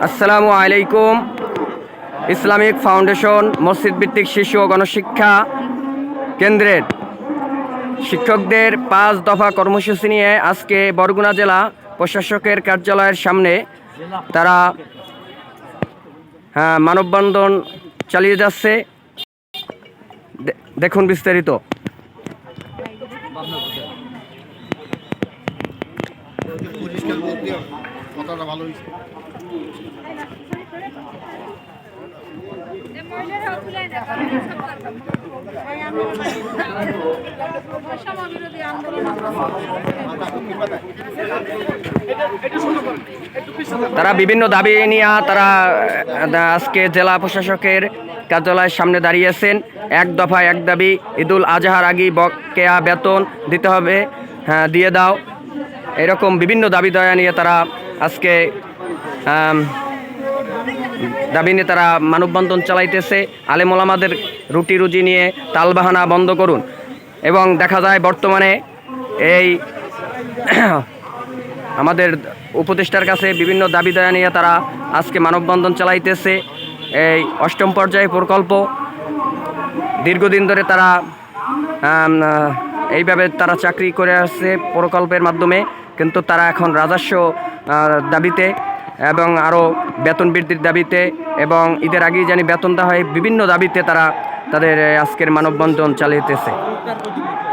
আসসালামু আলাইকুম। Islamic foundation মসজিদ ভিত্তিক শিশু ও গণশিক্ষা কেন্দ্রের শিক্ষকদের 5 দফা কর্মসূচি নিয়ে আজকে বরগুনা জেলা প্রশাসকের কার্যালয়ের সামনে তারা মানববন্ধন চালিয়ে যাচ্ছে। দেখুন বিস্তারিত। তারা বিভিন্ন দাবি নিয়ে তারা আজকে জেলা প্রশাসকের কার্যালয়ের সামনে দাঁড়িয়েছেন। এক দফায় এক দাবি, ঈদুল আজহার আগে বকেয়া বেতন দিতে হবে, দিয়ে দাও। এরকম বিভিন্ন দাবি দয়া নিয়ে তারা আজকে দাবি নিয়ে তারা মানববন্ধন চালাইতেছে। আলেম ওলামাদের রুটি রুজি নিয়ে তালবাহানা বন্ধ করুন। এবং দেখা যায় বর্তমানে এই আমাদের উপদেষ্টার কাছে বিভিন্ন দাবি দয়া নিয়ে তারা আজকে মানববন্ধন চালাইতেছে। এই 8ম পর্যায়ে প্রকল্প দীর্ঘদিন ধরে তারা এইভাবে তারা চাকরি করে আসছে প্রকল্পের মাধ্যমে, কিন্তু তারা এখন রাজস্ব দাবিতে এবং আরও বেতন বৃদ্ধির দাবিতে এবং ঈদের আগেই জানি বেতন দেওয়া হয়, বিভিন্ন দাবিতে তারা তাদের আজকের মানববন্ধন চালিয়েছে।